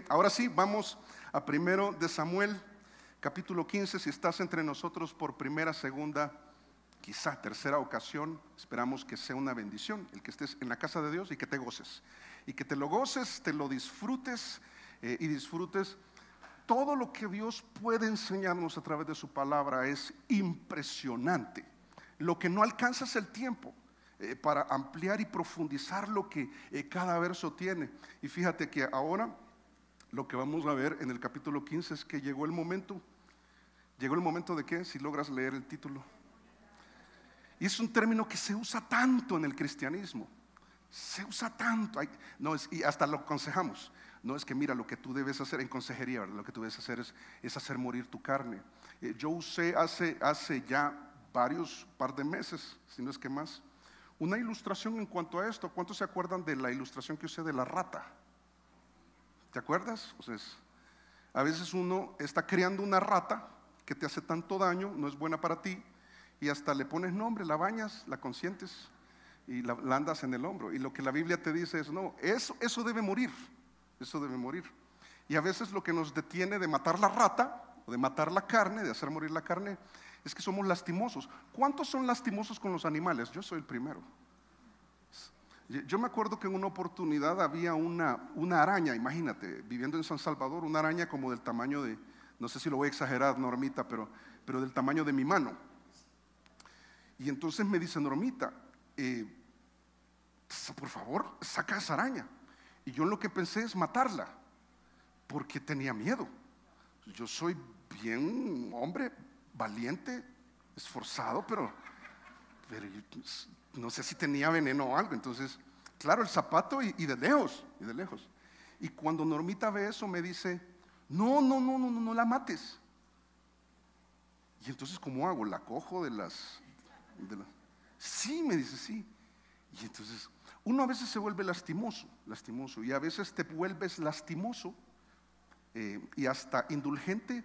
que ahora sí, vamos a primero de Samuel, capítulo 15. Si estás entre nosotros por primera, segunda, quizá tercera ocasión, esperamos que sea una bendición el que estés en la casa de Dios y que te goces. Y que te lo goces, te lo disfrutes y disfrutes. Todo lo que Dios puede enseñarnos a través de su palabra es impresionante. Lo que no alcanza es el tiempo para ampliar y profundizar lo que cada verso tiene. Y fíjate que ahora lo que vamos a ver en el capítulo 15 es que llegó el momento. ¿Llegó el momento de qué? Si logras leer el título. Y es un término que se usa tanto en el cristianismo. Se usa tanto. Y hasta lo aconsejamos. No es que mira lo que tú debes hacer en consejería, ¿verdad? Lo que tú debes hacer es hacer morir tu carne. Yo usé hace ya par de meses, si no es que más, una ilustración en cuanto a esto. ¿Cuántos se acuerdan de la ilustración que usé de la rata? ¿Te acuerdas? O sea, a veces uno está creando una rata que te hace tanto daño, no es buena para ti, y hasta le pones nombre, la bañas, la consientes y la andas en el hombro. Y lo que la Biblia te dice es, no, eso debe morir. Eso debe morir. Y a veces lo que nos detiene de matar la rata o de matar la carne, de hacer morir la carne, es que somos lastimosos. ¿Cuántos son lastimosos con los animales? Yo soy el primero. Yo me acuerdo que en una oportunidad había una araña, imagínate, viviendo en San Salvador, una araña como del tamaño de, no sé si lo voy a exagerar, Normita, pero del tamaño de mi mano. Y entonces me dice Normita, por favor, saca esa araña. Y yo lo que pensé es matarla, porque tenía miedo. Yo soy bien hombre, valiente, esforzado, pero no sé si tenía veneno o algo. Entonces, claro, el zapato y de lejos, Y cuando Normita ve eso me dice, no la mates. Y entonces, ¿cómo hago? ¿La cojo de las? Sí, me dice, sí. Y entonces uno a veces se vuelve lastimoso, y a veces te vuelves lastimoso y hasta indulgente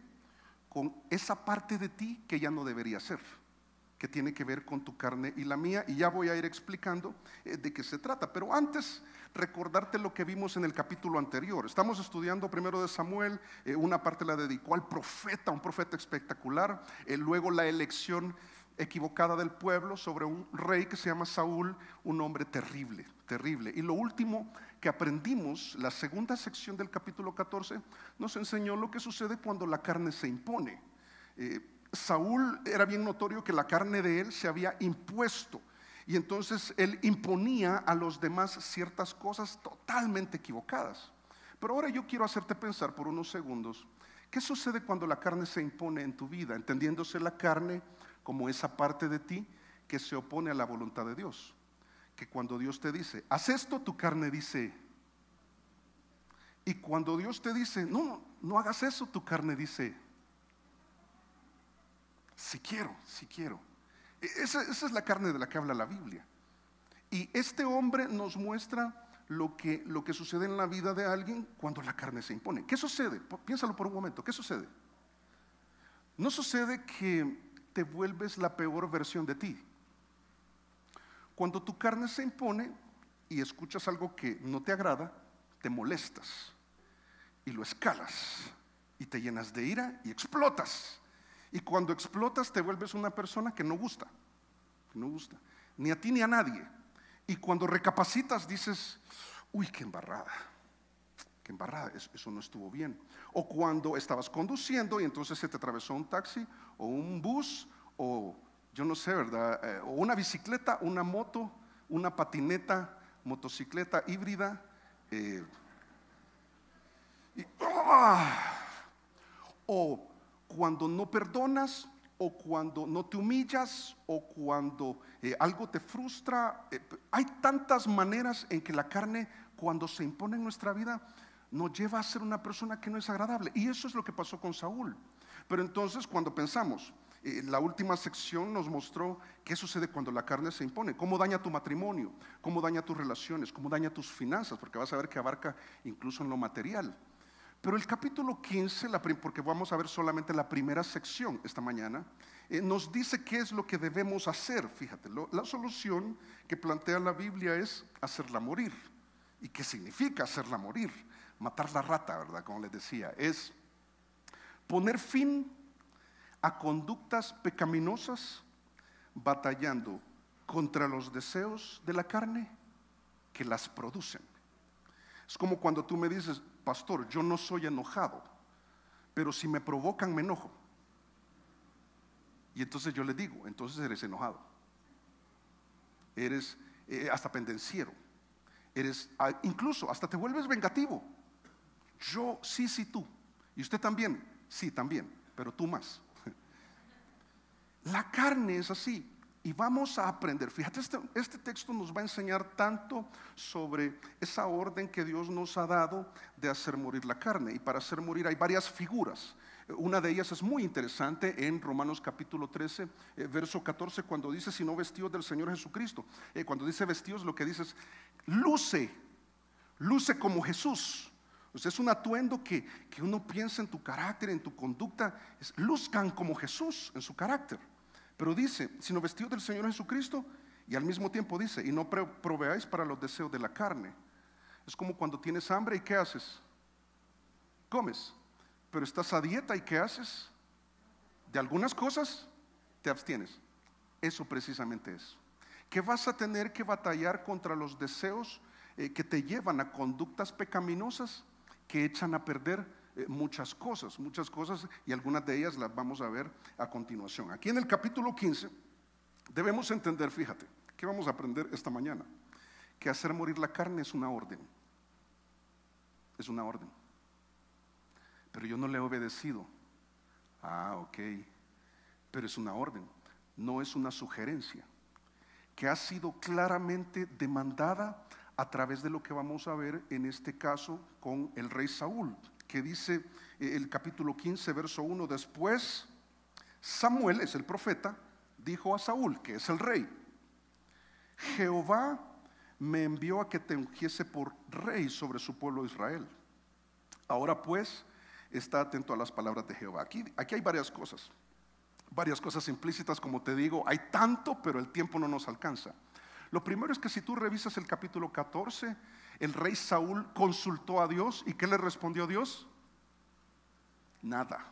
con esa parte de ti que ya no debería ser, que tiene que ver con tu carne y la mía, y ya voy a ir explicando de qué se trata. Pero antes, recordarte lo que vimos en el capítulo anterior. Estamos estudiando primero de Samuel, una parte la dedicó al profeta, un profeta espectacular, luego la elección equivocada del pueblo sobre un rey que se llama Saúl, un hombre terrible. Y lo último que aprendimos, la segunda sección del capítulo 14, nos enseñó lo que sucede cuando la carne se impone. Saúl era bien notorio que la carne de él se había impuesto, y entonces él imponía a los demás ciertas cosas totalmente equivocadas. Pero ahora yo quiero hacerte pensar por unos segundos, ¿qué sucede cuando la carne se impone en tu vida? Entendiéndose la carne como esa parte de ti que se opone a la voluntad de Dios. Que cuando Dios te dice, haz esto, tu carne dice. Y cuando Dios te dice, no hagas eso, tu carne dice, sí quiero. Esa es la carne de la que habla la Biblia. Y este hombre nos muestra lo que sucede en la vida de alguien cuando la carne se impone. ¿Qué sucede? Piénsalo por un momento. ¿Qué sucede? No sucede que te vuelves la peor versión de ti. Cuando tu carne se impone y escuchas algo que no te agrada, te molestas y lo escalas y te llenas de ira y explotas. Y cuando explotas te vuelves una persona que no gusta, ni a ti ni a nadie. Y cuando recapacitas dices, uy, qué embarrada, eso no estuvo bien. O cuando estabas conduciendo y entonces se te atravesó un taxi o un bus o yo no sé, ¿verdad? O una bicicleta, una moto, una patineta, motocicleta híbrida. O cuando no perdonas, o cuando no te humillas, o cuando algo te frustra. Hay tantas maneras en que la carne, cuando se impone en nuestra vida, nos lleva a ser una persona que no es agradable. Y eso es lo que pasó con Saúl. Pero entonces cuando pensamos, la última sección nos mostró qué sucede cuando la carne se impone, cómo daña tu matrimonio, cómo daña tus relaciones, cómo daña tus finanzas, porque vas a ver que abarca incluso en lo material. Pero el capítulo 15, porque vamos a ver solamente la primera sección esta mañana, nos dice qué es lo que debemos hacer. Fíjate, la solución que plantea la Biblia es hacerla morir. ¿Y qué significa hacerla morir? matar la rata, ¿verdad? Como les decía, es poner fin a conductas pecaminosas, batallando contra los deseos de la carne que las producen. Es como cuando tú me dices, pastor, yo no soy enojado, pero si me provocan me enojo. Y entonces yo le digo, entonces eres enojado, eres hasta pendenciero, eres incluso hasta te vuelves vengativo. Yo sí, tú, y usted también, sí también, pero tú más. La carne es así. Y vamos a aprender, fíjate, este texto nos va a enseñar tanto sobre esa orden que Dios nos ha dado de hacer morir la carne. Y para hacer morir hay varias figuras. Una de ellas es muy interesante en Romanos capítulo 13, verso 14, cuando dice, sino vestidos del Señor Jesucristo. Cuando dice vestidos, lo que dice es, luce como Jesús. O sea, es un atuendo que uno piensa en tu carácter, en tu conducta, luzcan como Jesús en su carácter. Pero dice, sino vestidos del Señor Jesucristo, y al mismo tiempo dice, y no proveáis para los deseos de la carne. Es como cuando tienes hambre y ¿qué haces? Comes. Pero estás a dieta y ¿qué haces? De algunas cosas te abstienes. Eso precisamente es. Que vas a tener que batallar contra los deseos que te llevan a conductas pecaminosas que echan a perder muchas cosas, y algunas de ellas las vamos a ver a continuación. Aquí en el capítulo 15 debemos entender, fíjate, ¿qué vamos a aprender esta mañana? Que hacer morir la carne es una orden. Es una orden. Pero yo no le he obedecido. Ok, pero es una orden, no es una sugerencia, que ha sido claramente demandada a través de lo que vamos a ver en este caso con el rey Saúl, que dice el capítulo 15, verso 1, después Samuel, es el profeta, dijo a Saúl, que es el rey, Jehová me envió a que te ungiese por rey sobre su pueblo Israel. Ahora pues, está atento a las palabras de Jehová. Aquí hay varias cosas implícitas, como te digo, hay tanto, pero el tiempo no nos alcanza. Lo primero es que si tú revisas el capítulo 14, el rey Saúl consultó a Dios, ¿y qué le respondió Dios? Nada,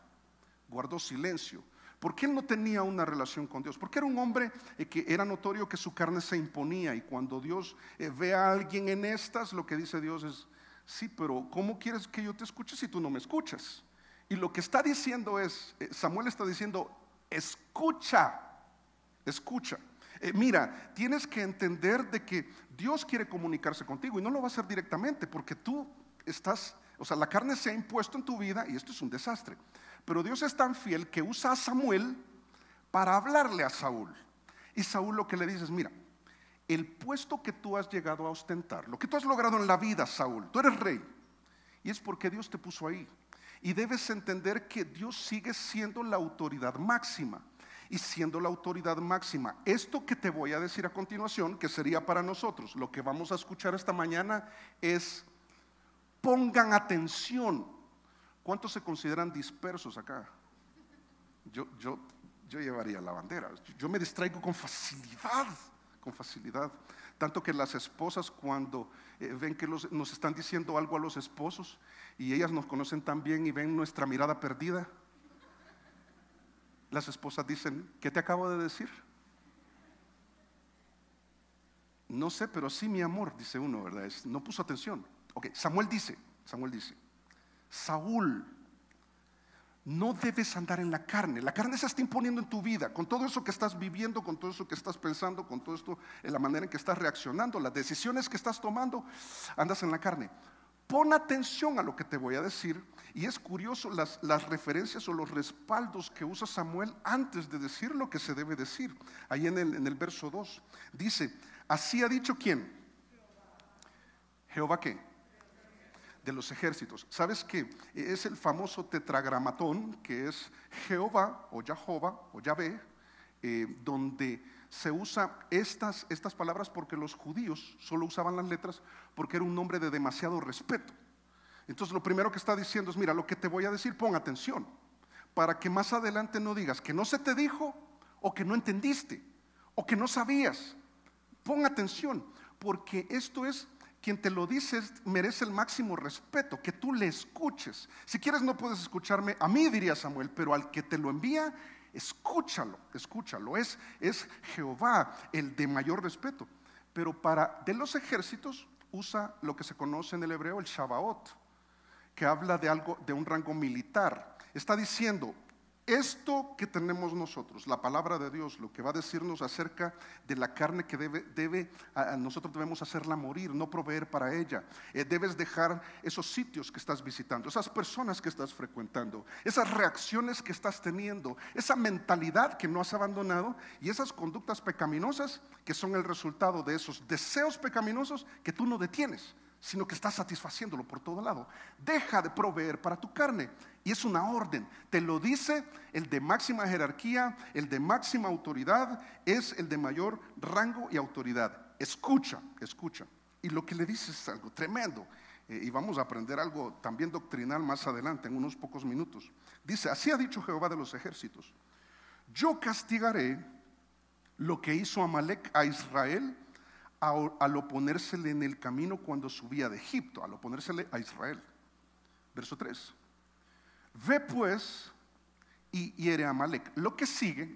guardó silencio, porque él no tenía una relación con Dios, porque era un hombre que era notorio que su carne se imponía, y cuando Dios ve a alguien en estas, lo que dice Dios es, sí, pero ¿cómo quieres que yo te escuche si tú no me escuchas? Y lo que está diciendo es, Samuel está diciendo, escucha. Mira, tienes que entender de que Dios quiere comunicarse contigo y no lo va a hacer directamente porque tú estás, o sea, la carne se ha impuesto en tu vida y esto es un desastre. Pero Dios es tan fiel que usa a Samuel para hablarle a Saúl. Y Saúl lo que le dice es, mira, el puesto que tú has llegado a ostentar, lo que tú has logrado en la vida, Saúl, tú eres rey y es porque Dios te puso ahí. Y debes entender que Dios sigue siendo la autoridad máxima. Y siendo la autoridad máxima, esto que te voy a decir a continuación, que sería para nosotros, lo que vamos a escuchar esta mañana es, pongan atención. ¿Cuántos se consideran dispersos acá? Yo llevaría la bandera. Yo me distraigo con facilidad. Tanto que las esposas cuando ven que nos están diciendo algo a los esposos y ellas nos conocen tan bien y ven nuestra mirada perdida, las esposas dicen, ¿qué te acabo de decir? No sé, pero sí, mi amor, dice uno, ¿verdad? No puso atención. Ok, Samuel dice, Saúl, no debes andar en la carne. La carne se está imponiendo en tu vida, con todo eso que estás viviendo, con todo eso que estás pensando, con todo esto, en la manera en que estás reaccionando, las decisiones que estás tomando, andas en la carne. Pon atención a lo que te voy a decir. Y es curioso las referencias o los respaldos que usa Samuel antes de decir lo que se debe decir. Ahí en el verso 2 dice, así ha dicho ¿quién? ¿Jehová qué? De los ejércitos. ¿Sabes qué? Es el famoso tetragramatón, que es Jehová o Jehová o Yahvé, donde se usa estas palabras porque los judíos solo usaban las letras porque era un nombre de demasiado respeto. Entonces lo primero que está diciendo es, mira, lo que te voy a decir, pon atención, para que más adelante no digas que no se te dijo, o que no entendiste, o que no sabías. Pon atención, porque esto es quien te lo dice merece el máximo respeto, que tú le escuches. Si quieres no puedes escucharme a mí, diría Samuel, pero al que te lo envía, escúchalo. Es Jehová el de mayor respeto. Pero de los ejércitos usa lo que se conoce en el hebreo el Shabaot, que habla de un rango militar. Está diciendo, esto que tenemos nosotros, la palabra de Dios, lo que va a decirnos acerca de la carne que nosotros debemos hacerla morir, no proveer para ella. Debes dejar esos sitios que estás visitando, esas personas que estás frecuentando, esas reacciones que estás teniendo, esa mentalidad que no has abandonado y esas conductas pecaminosas que son el resultado de esos deseos pecaminosos que tú no detienes, sino que estás satisfaciéndolo por todo lado. Deja de proveer para tu carne. Y es una orden, te lo dice el de máxima jerarquía, el de máxima autoridad, es el de mayor rango y autoridad. Escucha. Y lo que le dice es algo tremendo. Y vamos a aprender algo también doctrinal más adelante, en unos pocos minutos. Dice, así ha dicho Jehová de los ejércitos: yo castigaré lo que hizo Amalec a Israel al oponérsele en el camino cuando subía de Egipto, al oponérsele a Israel. Verso 3. Ve pues y hiere a Amalec. Lo que sigue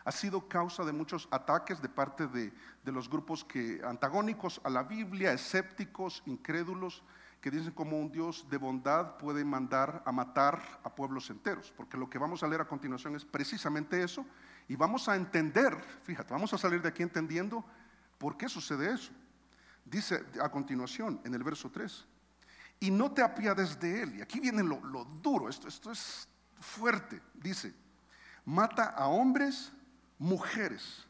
ha sido causa de muchos ataques de parte de los grupos antagónicos a la Biblia, escépticos, incrédulos, que dicen como un Dios de bondad puede mandar a matar a pueblos enteros, porque lo que vamos a leer a continuación es precisamente eso, y vamos a entender, fíjate, vamos a salir de aquí entendiendo por qué sucede eso. Dice a continuación en el verso 3, y no te apiades de él. Y aquí viene lo duro, esto es fuerte. Dice, mata a hombres, mujeres,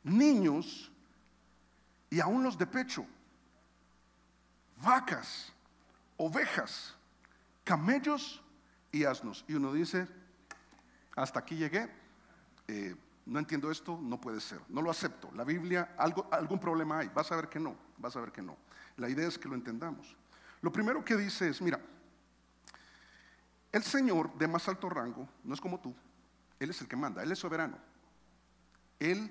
niños y aún los de pecho, vacas, ovejas, camellos y asnos. Y uno dice, hasta aquí llegué, no entiendo esto, no puede ser, no lo acepto. La Biblia, algún problema hay, vas a ver que no. La idea es que lo entendamos. Lo primero que dice es, mira, el Señor de más alto rango no es como tú, Él es el que manda, Él es soberano. Él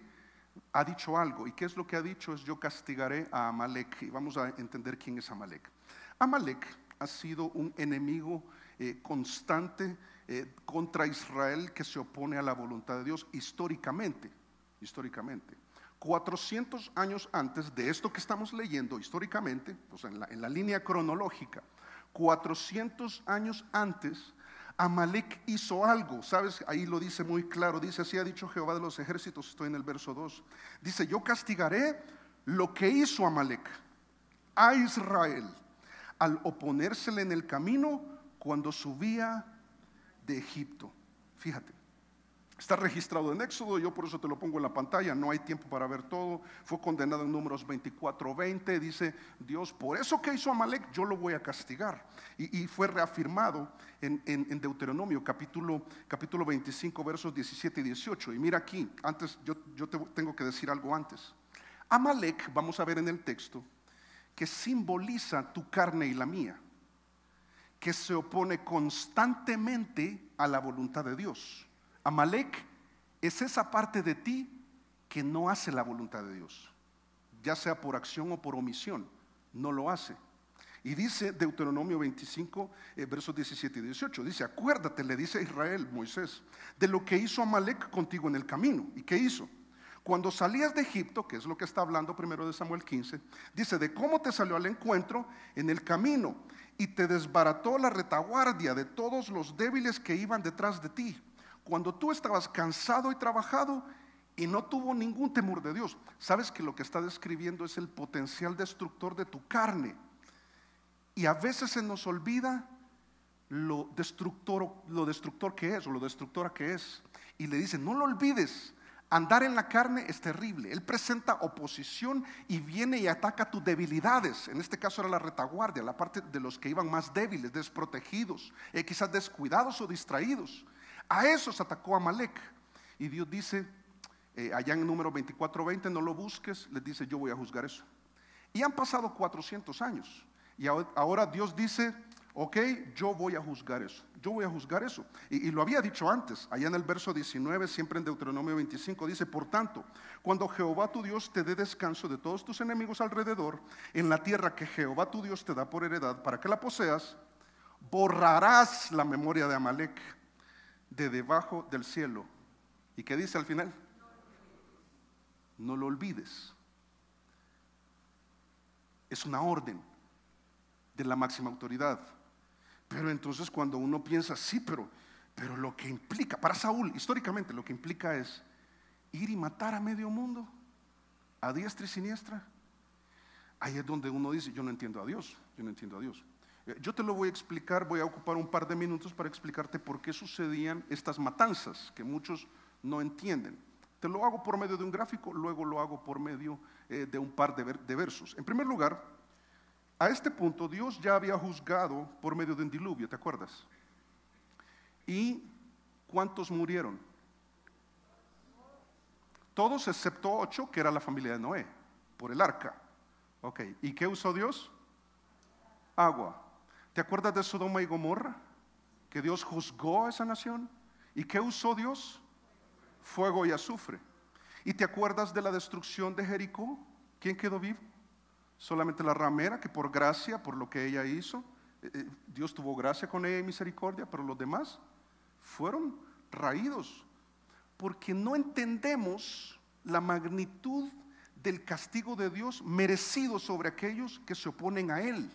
ha dicho algo, ¿y qué es lo que ha dicho? Es yo castigaré a Amalec, y vamos a entender quién es Amalec. Amalec ha sido un enemigo constante contra Israel, que se opone a la voluntad de Dios históricamente. 400 años antes de esto que estamos leyendo históricamente, pues en la línea cronológica, 400 años antes, Amalec hizo algo, ¿sabes? Ahí lo dice muy claro, dice, así ha dicho Jehová de los ejércitos, estoy en el verso 2, dice, yo castigaré lo que hizo Amalec a Israel al oponérsele en el camino cuando subía de Egipto. Fíjate. Está registrado en Éxodo, yo por eso te lo pongo en la pantalla, no hay tiempo para ver todo. Fue condenado en Números 24:20, dice Dios, por eso que hizo Amalec, yo lo voy a castigar. Y fue reafirmado en Deuteronomio, capítulo 25, versos 17 y 18. Y mira aquí, antes yo tengo que decir algo antes. Amalec, vamos a ver en el texto, que simboliza tu carne y la mía, que se opone constantemente a la voluntad de Dios. Amalec es esa parte de ti que no hace la voluntad de Dios, ya sea por acción o por omisión, no lo hace. Y dice Deuteronomio 25, versos 17 y 18, dice, acuérdate, le dice a Israel, Moisés, de lo que hizo Amalec contigo en el camino. ¿Y qué hizo? Cuando salías de Egipto, que es lo que está hablando primero de Samuel 15, dice, de cómo te salió al encuentro en el camino y te desbarató la retaguardia de todos los débiles que iban detrás de ti, cuando tú estabas cansado y trabajado y no tuvo ningún temor de Dios. Sabes que lo que está describiendo es el potencial destructor de tu carne. Y a veces se nos olvida lo destructor que es, o lo destructora que es. Y le dice, no lo olvides, andar en la carne es terrible. Él presenta oposición y viene y ataca tus debilidades. En este caso era la retaguardia, la parte de los que iban más débiles, desprotegidos, quizás descuidados o distraídos. A esos atacó Amalec. Y Dios dice, allá en Número 24:20, no lo busques, les dice, yo voy a juzgar eso. Y han pasado 400 años. Y ahora Dios dice, ok, yo voy a juzgar eso, yo voy a juzgar eso. Y lo había dicho antes, allá en el verso 19, siempre en Deuteronomio 25, dice: por tanto, cuando Jehová tu Dios te dé descanso de todos tus enemigos alrededor, en la tierra que Jehová tu Dios te da por heredad para que la poseas, borrarás la memoria de Amalec de debajo del cielo. ¿Y qué dice al final? No lo olvides. Es una orden de la máxima autoridad. Pero entonces cuando uno piensa, sí, pero lo que implica, para Saúl, históricamente, lo que implica es ir y matar a medio mundo, a diestra y siniestra. Ahí es donde uno dice: yo no entiendo a Dios, yo no entiendo a Dios. Yo te lo voy a explicar, voy a ocupar un par de minutos para explicarte por qué sucedían estas matanzas que muchos no entienden. Te lo hago por medio de un gráfico, luego lo hago por medio de un par de versos. En primer lugar, a este punto Dios ya había juzgado por medio de un diluvio, ¿te acuerdas? ¿Y cuántos murieron? Todos excepto 8, que era la familia de Noé, por el arca. Ok, ¿y qué usó Dios? Agua. ¿Te acuerdas de Sodoma y Gomorra? Que Dios juzgó a esa nación. ¿Y qué usó Dios? Fuego y azufre. ¿Y te acuerdas de la destrucción de Jericó? ¿Quién quedó vivo? Solamente la ramera, que por gracia, por lo que ella hizo, Dios tuvo gracia con ella y misericordia, pero los demás fueron raídos, porque no entendemos la magnitud del castigo de Dios merecido sobre aquellos que se oponen a Él,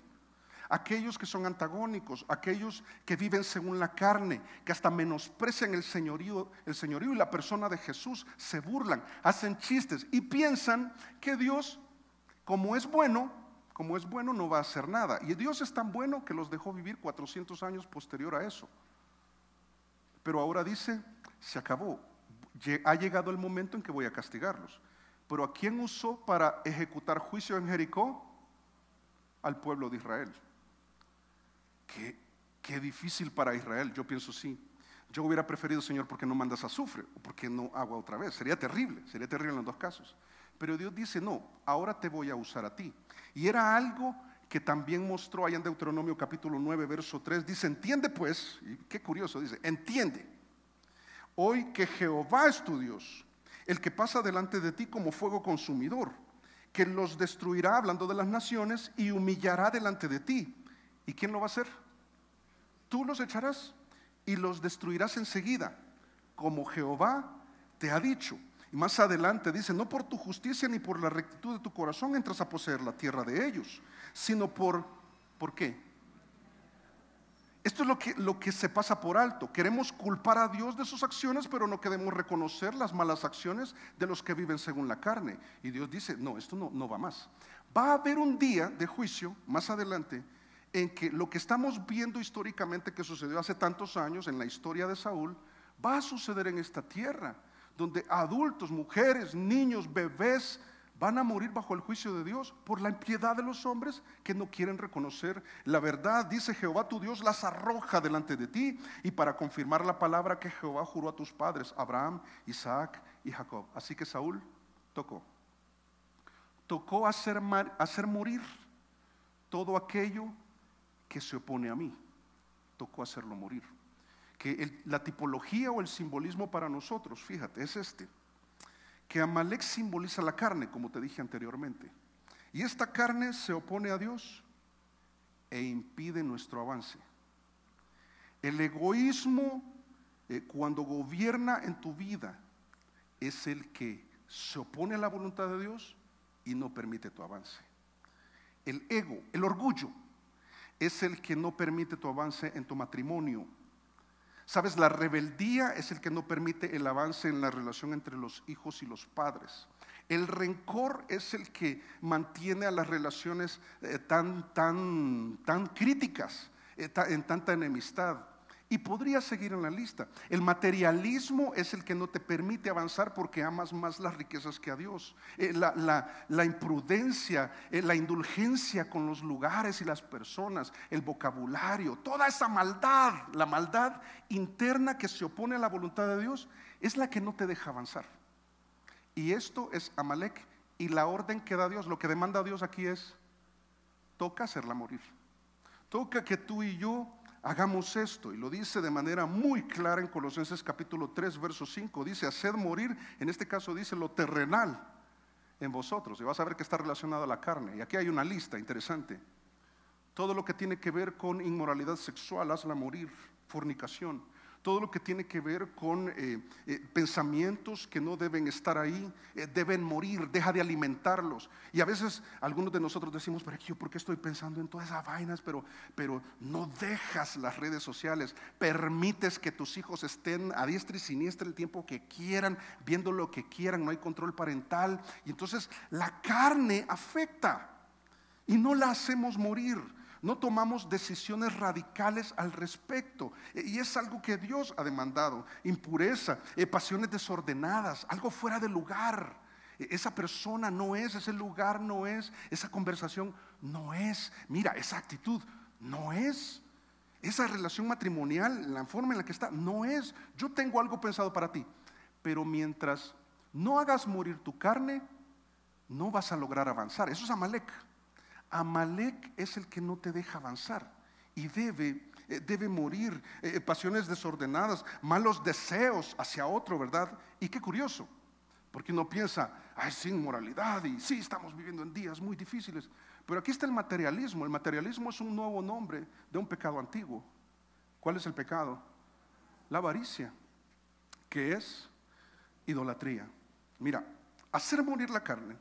aquellos que son antagónicos, aquellos que viven según la carne, que hasta menosprecian el señorío y la persona de Jesús, se burlan, hacen chistes y piensan que Dios, como es bueno, no va a hacer nada. Y Dios es tan bueno que los dejó vivir 400 años posterior a eso. Pero ahora dice: se acabó, ha llegado el momento en que voy a castigarlos. Pero ¿a quién usó para ejecutar juicio en Jericó? Al pueblo de Israel. Qué difícil para Israel. Yo pienso, sí, yo hubiera preferido: Señor, ¿por qué no mandas azufre? ¿O por qué no agua otra vez? Sería terrible en los dos casos. Pero Dios dice: no, ahora te voy a usar a ti. Y era algo que también mostró allá en Deuteronomio capítulo 9, verso 3. Dice: entiende pues, y qué curioso, dice: entiende hoy que Jehová es tu Dios, el que pasa delante de ti como fuego consumidor, que los destruirá, hablando de las naciones, y humillará delante de ti. ¿Y quién lo va a hacer? Tú los echarás y los destruirás enseguida, como Jehová te ha dicho. Y más adelante dice: no por tu justicia ni por la rectitud de tu corazón entras a poseer la tierra de ellos, sino ¿por qué? Esto es lo que se pasa por alto. Queremos culpar a Dios de sus acciones, pero no queremos reconocer las malas acciones de los que viven según la carne. Y Dios dice: no, esto no va más. Va a haber un día de juicio más adelante en que lo que estamos viendo históricamente que sucedió hace tantos años en la historia de Saúl, va a suceder en esta tierra, donde adultos, mujeres, niños, bebés van a morir bajo el juicio de Dios por la impiedad de los hombres que no quieren reconocer la verdad. Dice: Jehová tu Dios las arroja delante de ti, y para confirmar la palabra que Jehová juró a tus padres, Abraham, Isaac y Jacob. Así que Saúl tocó hacer morir todo aquello que se opone a mí. Tocó hacerlo morir. Que la tipología o el simbolismo para nosotros, fíjate, es que Amalec simboliza la carne, como te dije anteriormente, y esta carne se opone a Dios e impide nuestro avance. El egoísmo, cuando gobierna en tu vida, es el que se opone a la voluntad de Dios y no permite tu avance. El ego, el orgullo, es el que no permite tu avance en tu matrimonio. Sabes, la rebeldía es el que no permite el avance en la relación entre los hijos y los padres. El rencor es el que mantiene a las relaciones tan críticas, en tanta enemistad. Y podría seguir en la lista. El materialismo es el que no te permite avanzar porque amas más las riquezas que a Dios. La imprudencia, la indulgencia con los lugares y las personas, el vocabulario, toda esa maldad, la maldad interna que se opone a la voluntad de Dios, es la que no te deja avanzar. Y esto es Amalec, y la orden que da Dios, lo que demanda Dios aquí es: toca hacerla morir. toca que tú y yo hagamos esto, y lo dice de manera muy clara en Colosenses capítulo 3, verso 5, dice, haced morir, en este caso dice lo terrenal en vosotros, y vas a ver que está relacionado a la carne, y aquí hay una lista interesante. Todo lo que tiene que ver con inmoralidad sexual, hazla morir, fornicación. Todo lo que tiene que ver con pensamientos que no deben estar ahí, deben morir, deja de alimentarlos. Y a veces algunos de nosotros decimos, pero yo, ¿por qué estoy pensando en todas esas vainas? Pero no dejas las redes sociales, permites que tus hijos estén a diestra y siniestra el tiempo que quieran, viendo lo que quieran, no hay control parental. Y entonces la carne afecta y no la hacemos morir. No tomamos decisiones radicales al respecto, y es algo que Dios ha demandado. Impureza, pasiones desordenadas, algo fuera de lugar. Esa persona no es, ese lugar no es, esa conversación no es, mira, esa actitud no es, esa relación matrimonial, la forma en la que está, no es. Yo tengo algo pensado para ti, pero mientras no hagas morir tu carne, no vas a lograr avanzar. Eso es Amalek. Amalek es el que no te deja avanzar y debe morir. Pasiones desordenadas, malos deseos hacia otro, ¿verdad? Y qué curioso, porque uno piensa, ay, sin inmoralidad, y sí, estamos viviendo en días muy difíciles, pero aquí está el materialismo. El materialismo es un nuevo nombre de un pecado antiguo. ¿Cuál es el pecado? La avaricia, que es idolatría. Mira, hacer morir la carne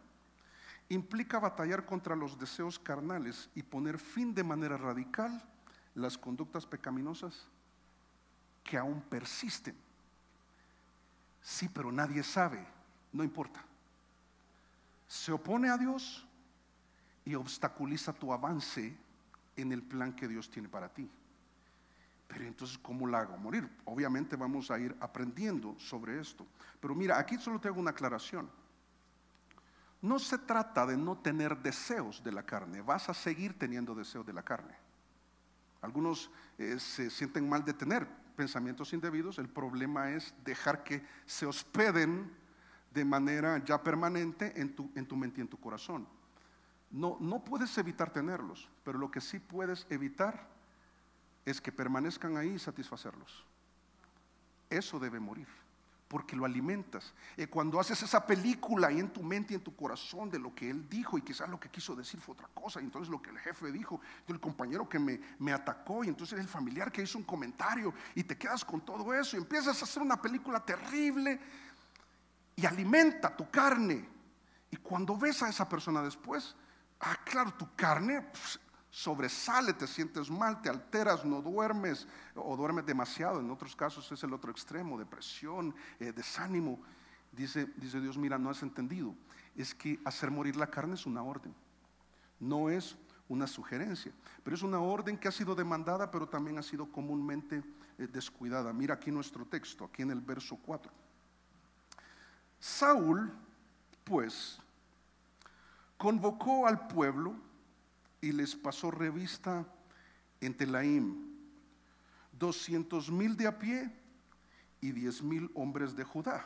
implica batallar contra los deseos carnales y poner fin de manera radical las conductas pecaminosas que aún persisten. Sí, pero nadie sabe, no importa. Se opone a Dios y obstaculiza tu avance en el plan que Dios tiene para ti. Pero entonces, ¿cómo la hago morir? Obviamente vamos a ir aprendiendo sobre esto. Pero mira, aquí solo te hago una aclaración. No se trata de no tener deseos de la carne, vas a seguir teniendo deseos de la carne. Algunos se sienten mal de tener pensamientos indebidos, el problema es dejar que se hospeden de manera ya permanente en tu mente y en tu corazón. No puedes evitar tenerlos, pero lo que sí puedes evitar es que permanezcan ahí y satisfacerlos. Eso debe morir, porque lo alimentas. Cuando haces esa película ahí en tu mente y en tu corazón de lo que él dijo, y quizás lo que quiso decir fue otra cosa, y entonces lo que el jefe dijo, y el compañero que me atacó, y entonces el familiar que hizo un comentario, y te quedas con todo eso y empiezas a hacer una película terrible y alimenta tu carne. Y cuando ves a esa persona después, claro, tu carne sobresale, te sientes mal, te alteras, no duermes o duermes demasiado. En otros casos es el otro extremo, depresión, desánimo. Dice Dios, mira, no has entendido, es que hacer morir la carne es una orden, no es una sugerencia, pero es una orden que ha sido demandada, pero también ha sido comúnmente descuidada. Mira aquí nuestro texto, aquí en el verso 4. Saúl, pues, convocó al pueblo y les pasó revista en Telaim, 200,000 de a pie y 10,000 hombres de Judá.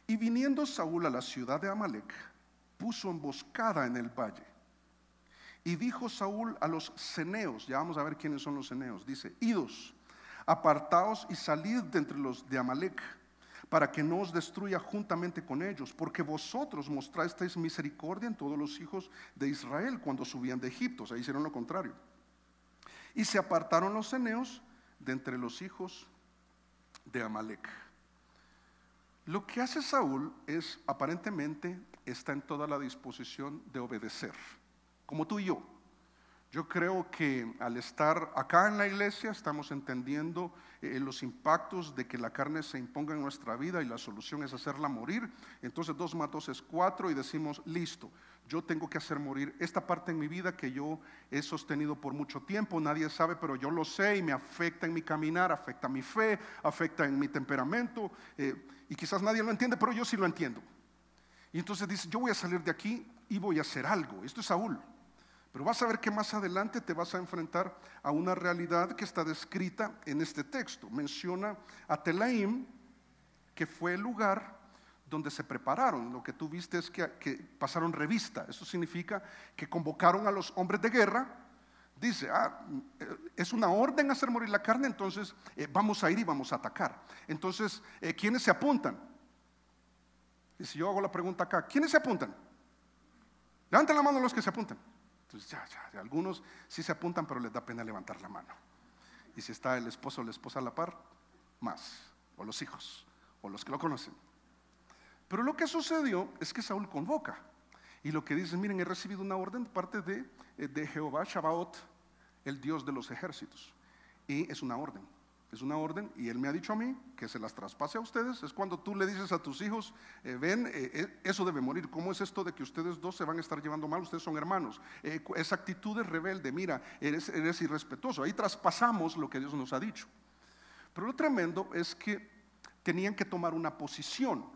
Y viniendo Saúl a la ciudad de Amalek, puso emboscada en el valle. Y dijo Saúl a los ceneos, ya vamos a ver quiénes son los ceneos, dice, idos, apartaos y salid de entre los de Amalek, para que no os destruya juntamente con ellos, porque vosotros mostrasteis misericordia en todos los hijos de Israel cuando subían de Egipto. O sea, hicieron lo contrario. Y se apartaron los ceneos de entre los hijos de Amalek. Lo que hace Saúl es, aparentemente, está en toda la disposición de obedecer, como tú y yo. Yo creo que al estar acá en la iglesia estamos entendiendo los impactos de que la carne se imponga en nuestra vida, y la solución es hacerla morir. Entonces 2 más 2 es 4 y decimos, listo, yo tengo que hacer morir esta parte en mi vida que yo he sostenido por mucho tiempo, nadie sabe, pero yo lo sé y me afecta en mi caminar, afecta mi fe, afecta en mi temperamento, y quizás nadie lo entiende, pero yo sí lo entiendo. Y entonces dice, yo voy a salir de aquí y voy a hacer algo. Esto es Saúl. Pero vas a ver que más adelante te vas a enfrentar a una realidad que está descrita en este texto. Menciona a Telaim, que fue el lugar donde se prepararon. Lo que tú viste es que pasaron revista. Eso significa que convocaron a los hombres de guerra Dice, es una orden hacer morir la carne, entonces vamos a ir y vamos a atacar. Entonces, ¿quiénes se apuntan? Y si yo hago la pregunta acá, ¿quiénes se apuntan? Levanten la mano los que se apuntan. Entonces ya, algunos sí se apuntan, pero les da pena levantar la mano. Y si está el esposo o la esposa a la par, más, o los hijos, o los que lo conocen. Pero lo que sucedió es que Saúl convoca. Y lo que dice, miren, he recibido una orden de parte de Jehová Shabaot, el Dios de los ejércitos. Y es una orden, y él me ha dicho a mí que se las traspase a ustedes. Es cuando tú le dices a tus hijos, eso debe morir. ¿Cómo es esto de que ustedes dos se van a estar llevando mal? Ustedes son hermanos. Esa actitud es rebelde, mira, eres irrespetuoso. Ahí traspasamos lo que Dios nos ha dicho. Pero lo tremendo es que tenían que tomar una posición.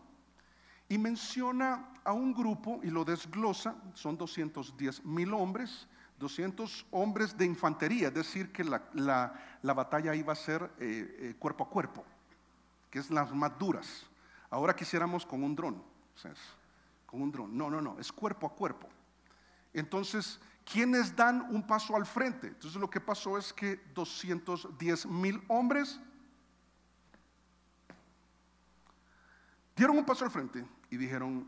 Y menciona a un grupo y lo desglosa, son 210,000 hombres, 200 hombres de infantería, es decir, que la batalla iba a ser cuerpo a cuerpo, que es las más duras. Ahora quisiéramos con un dron, con un dron, no, es cuerpo a cuerpo. Entonces, ¿quiénes dan un paso al frente? Entonces lo que pasó es que 210,000 hombres dieron un paso al frente y dijeron,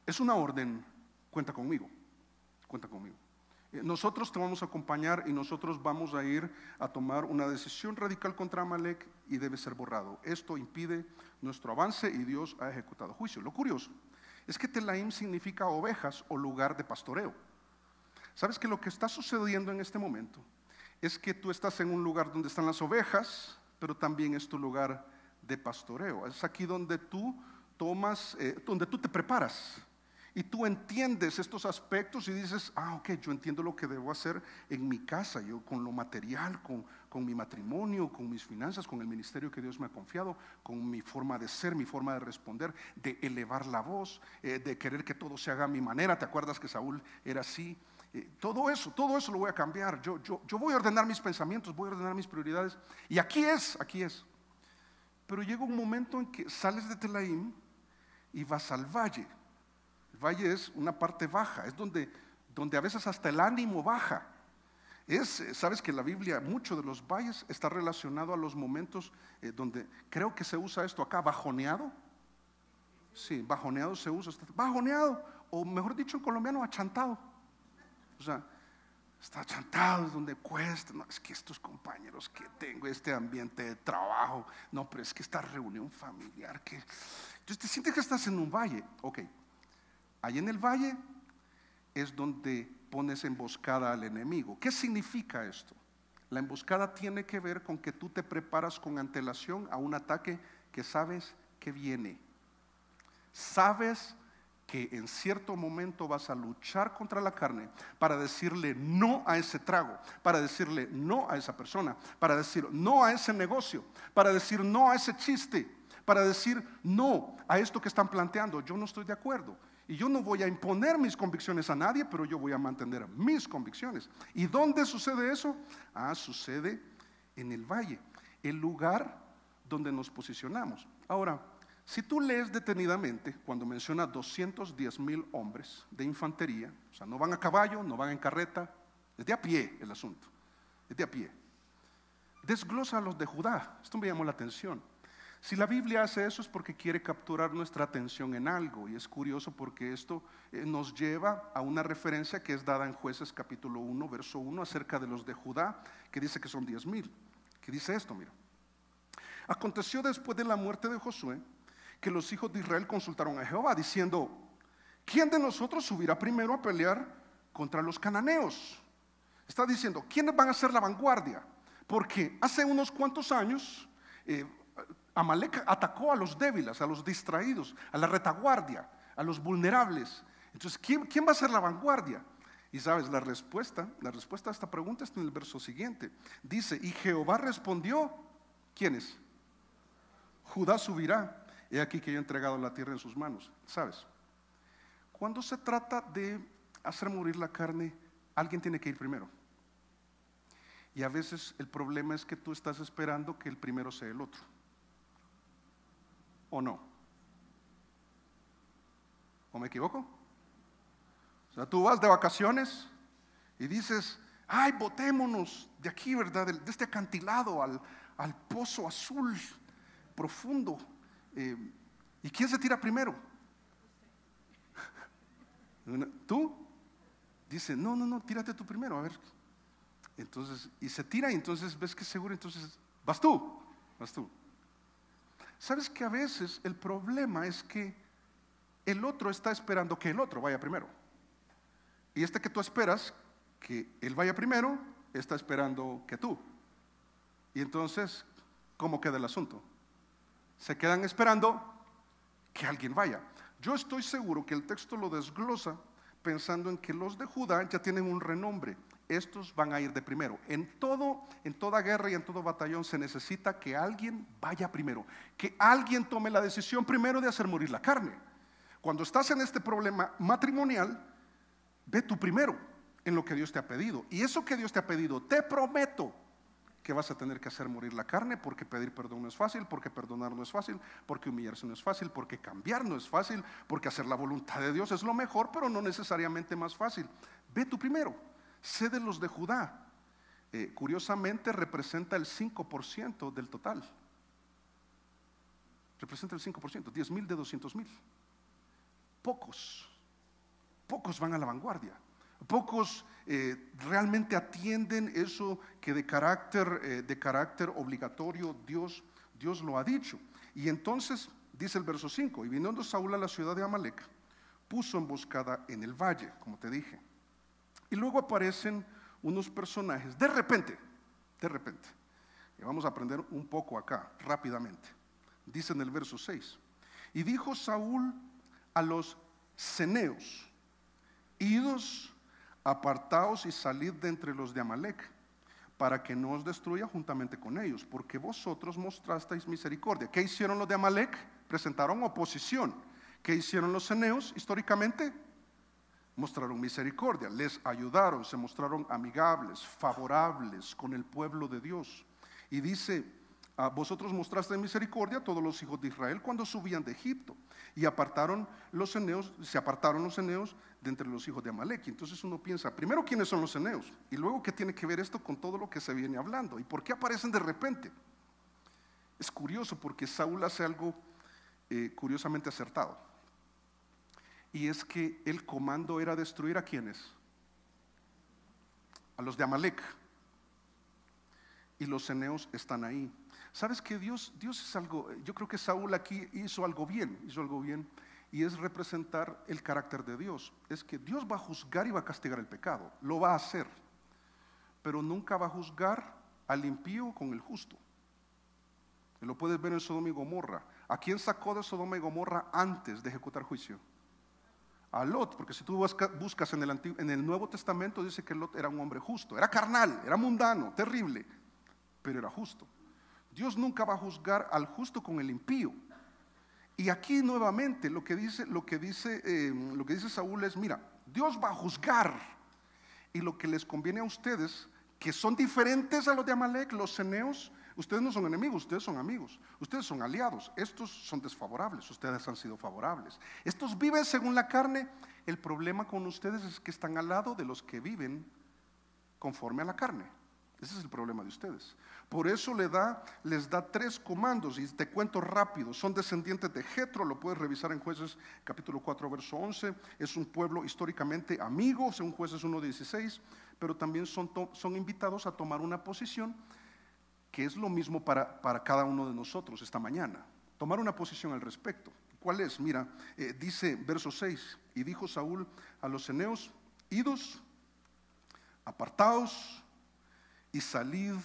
es una orden, cuenta conmigo. Nosotros te vamos a acompañar y nosotros vamos a ir a tomar una decisión radical contra Amalek y debe ser borrado. Esto impide nuestro avance y Dios ha ejecutado juicio. Lo curioso es que Telaim significa ovejas o lugar de pastoreo. ¿Sabes que lo que está sucediendo en este momento es que tú estás en un lugar donde están las ovejas, pero también es tu lugar de pastoreo? Es aquí donde tú tomas, donde tú te preparas y tú entiendes estos aspectos y dices, ok, yo entiendo lo que debo hacer en mi casa, yo con lo material, con mi matrimonio, con mis finanzas, con el ministerio que Dios me ha confiado, con mi forma de ser, mi forma de responder, de elevar la voz, de querer que todo se haga a mi manera. ¿Te acuerdas que Saúl era así? Todo eso lo voy a cambiar. Yo voy a ordenar mis pensamientos, voy a ordenar mis prioridades. Y aquí es. Pero llega un momento en que sales de Telaim y vas al valle. El valle es una parte baja, es donde a veces hasta el ánimo baja. Sabes que la Biblia, mucho de los valles está relacionado a los momentos donde, creo que se usa esto acá, bajoneado. Sí, bajoneado se usa, bajoneado, o mejor dicho en colombiano, achantado. O sea, está achantado, es donde cuesta. No, es que estos compañeros que tengo, este ambiente de trabajo, no, pero es que esta reunión familiar, entonces te sientes que estás en un valle. Ok, ahí en el valle es donde pones emboscada al enemigo. ¿Qué significa esto? La emboscada tiene que ver con que tú te preparas con antelación a un ataque que sabes que viene. Sabes que en cierto momento vas a luchar contra la carne para decirle no a ese trago, para decirle no a esa persona, para decir no a ese negocio, para decir no a ese chiste, para decir no a esto que están planteando. Yo no estoy de acuerdo y yo no voy a imponer mis convicciones a nadie, pero yo voy a mantener mis convicciones. ¿Y dónde sucede eso? Sucede en el valle, el lugar donde nos posicionamos. Ahora, si tú lees detenidamente, cuando menciona 210,000 hombres de infantería, o sea, no van a caballo, no van en carreta, es de a pie el asunto, es de a pie. Desglosa a los de Judá. Esto me llamó la atención. Si la Biblia hace eso es porque quiere capturar nuestra atención en algo, y es curioso porque esto nos lleva a una referencia que es dada en Jueces capítulo 1, verso 1, acerca de los de Judá, que dice que son 10,000, que dice esto, mira. Aconteció después de la muerte de Josué, que los hijos de Israel consultaron a Jehová, diciendo, ¿quién de nosotros subirá primero a pelear contra los cananeos? Está diciendo, ¿quiénes van a ser la vanguardia? Porque hace unos cuantos años Amalek atacó a los débiles, a los distraídos, a la retaguardia, a los vulnerables. Entonces, ¿quién va a ser la vanguardia? Y sabes, la respuesta a esta pregunta está en el verso siguiente. Dice, y Jehová respondió, ¿quiénes? Judá subirá. He aquí que yo he entregado la tierra en sus manos. ¿Sabes? Cuando se trata de hacer morir la carne, alguien tiene que ir primero. Y a veces el problema es que tú estás esperando que el primero sea el otro. ¿O no? ¿O me equivoco? O sea, tú vas de vacaciones y dices, Ay, botémonos de aquí, ¿verdad? De este acantilado al pozo azul profundo. ¿Y quién se tira primero? ¿Tú? Dice, no, tírate tú primero, a ver. Entonces, y se tira, y entonces ves que es seguro, entonces vas tú. ¿Sabes que a veces el problema es que el otro está esperando que el otro vaya primero? Y este que tú esperas que él vaya primero, está esperando que tú. Y entonces, ¿cómo queda el asunto? Se quedan esperando que alguien vaya. Yo estoy seguro que el texto lo desglosa pensando en que los de Judá ya tienen un renombre. Estos van a ir de primero. En toda guerra y en todo batallón se necesita que alguien vaya primero, que alguien tome la decisión primero de hacer morir la carne. Cuando estás en este problema matrimonial, ve tú primero en lo que Dios te ha pedido. Y eso que Dios te ha pedido, te prometo que vas a tener que hacer morir la carne, porque pedir perdón no es fácil, porque perdonar no es fácil, porque humillarse no es fácil, porque cambiar no es fácil, porque hacer la voluntad de Dios es lo mejor, pero no necesariamente más fácil. Ve tú primero, sé de los de Judá. Curiosamente representa el 5% del total. Representa el 5%, 10,000 de 200,000. Pocos van a la vanguardia. Pocos realmente atienden eso que de carácter obligatorio Dios lo ha dicho. Y entonces dice el verso 5: y viniendo Saúl a la ciudad de Amalec, puso emboscada en el valle, como te dije. Y luego aparecen unos personajes de repente. Y vamos a aprender un poco acá rápidamente. Dice en el verso 6: y dijo Saúl a los ceneos: idos, apartaos y salid de entre los de Amalec, para que no os destruya juntamente con ellos, porque vosotros mostrasteis misericordia. ¿Qué hicieron los de Amalec? Presentaron oposición. ¿Qué hicieron los ceneos históricamente? Mostraron misericordia, les ayudaron, se mostraron amigables, favorables con el pueblo de Dios. Y dice: vosotros mostrasteis misericordia a todos los hijos de Israel cuando subían de Egipto, y se apartaron los ceneos de entre los hijos de Amalek. Y entonces uno piensa, primero, ¿quiénes son los ceneos? Y luego, ¿qué tiene que ver esto con todo lo que se viene hablando? ¿Y por qué aparecen de repente? Es curioso, porque Saúl hace algo curiosamente acertado. Y es que el comando era destruir ¿a quiénes? A los de Amalek. Y los ceneos están ahí. ¿Sabes que Dios es algo? Yo creo que Saúl aquí hizo algo bien, y es representar el carácter de Dios. Es que Dios va a juzgar y va a castigar el pecado, lo va a hacer, pero nunca va a juzgar al impío con el justo. Lo puedes ver en Sodoma y Gomorra. ¿A quién sacó de Sodoma y Gomorra antes de ejecutar juicio? A Lot, porque si tú buscas en el Nuevo Testamento, dice que Lot era un hombre justo, era carnal, era mundano, terrible, pero era justo. Dios nunca va a juzgar al justo con el impío. Y aquí nuevamente lo que dice Saúl es: mira, Dios va a juzgar, y lo que les conviene a ustedes, que son diferentes a los de Amalek, los ceneos, ustedes no son enemigos, ustedes son amigos, ustedes son aliados. Estos son desfavorables, ustedes han sido favorables. Estos viven según la carne. El problema con ustedes es que están al lado de los que viven conforme a la carne. Ese es el problema de ustedes. Por eso les da 3 comandos, y te cuento rápido. Son descendientes de Jetro, lo puedes revisar en Jueces capítulo 4 verso 11. Es un pueblo históricamente amigo, según Jueces 1:16, pero también son invitados a tomar una posición que es lo mismo para cada uno de nosotros esta mañana. Tomar una posición al respecto. ¿Cuál es? Mira, dice verso 6: y dijo Saúl a los ceneos: idos, apartaos y salid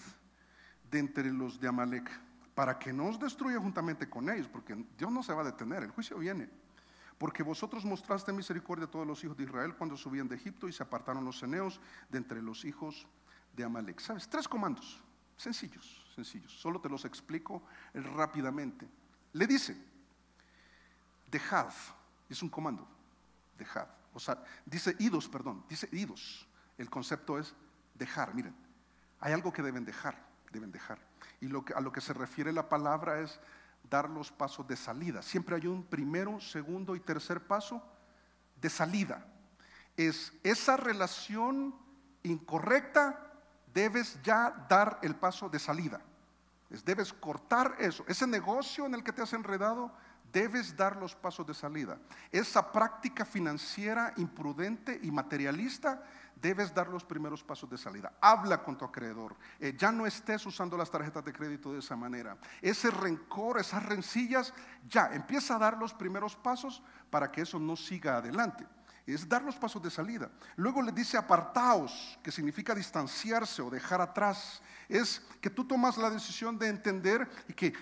de entre los de Amalek, para que no os destruya juntamente con ellos, porque Dios no se va a detener, el juicio viene. Porque vosotros mostraste misericordia a todos los hijos de Israel cuando subían de Egipto, y se apartaron los ceneos de entre los hijos de Amalek. ¿Sabes? 3 comandos, sencillos. Solo te los explico rápidamente. Le dice: dejad, es un comando, dejad. O sea, dice idos. El concepto es dejar. Miren, hay algo que deben dejar. Y a lo que se refiere la palabra es dar los pasos de salida. Siempre hay un primero, segundo y tercer paso de salida. Es esa relación incorrecta, debes ya dar el paso de salida. Debes cortar eso. Ese negocio en el que te has enredado, debes dar los pasos de salida. Esa práctica financiera imprudente y materialista, debes dar los primeros pasos de salida. Habla con tu acreedor. Ya no estés usando las tarjetas de crédito de esa manera. Ese rencor, esas rencillas, ya empieza a dar los primeros pasos para que eso no siga adelante. Es dar los pasos de salida. Luego le dice apartaos, que significa distanciarse o dejar atrás. Es que tú tomas la decisión de entender que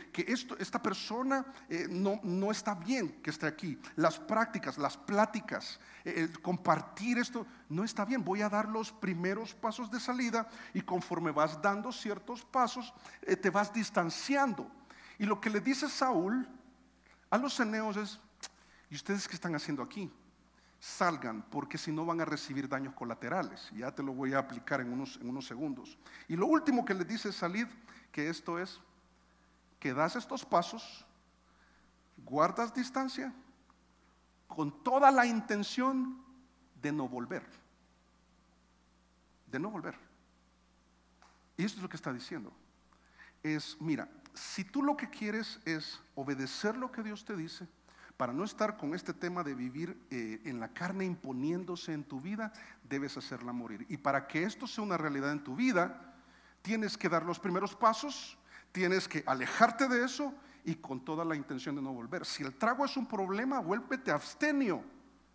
esta persona no está bien que esté aquí. Las prácticas, las pláticas, compartir esto no está bien. Voy a dar los primeros pasos de salida, y conforme vas dando ciertos pasos, te vas distanciando. Y lo que le dice Saúl a los eneos es: ¿y ustedes qué están haciendo aquí? Salgan, porque si no van a recibir daños colaterales. Ya te lo voy a aplicar en unos segundos. Y lo último que les dice: salid, que esto es que das estos pasos, guardas distancia, con toda la intención de no volver. De no volver. Y esto es lo que está diciendo. Mira, si tú lo que quieres es obedecer lo que Dios te dice, para no estar con este tema de vivir en la carne imponiéndose en tu vida, debes hacerla morir. Y para que esto sea una realidad en tu vida, tienes que dar los primeros pasos, tienes que alejarte de eso, y con toda la intención de no volver. Si el trago es un problema, vuélvete abstemio.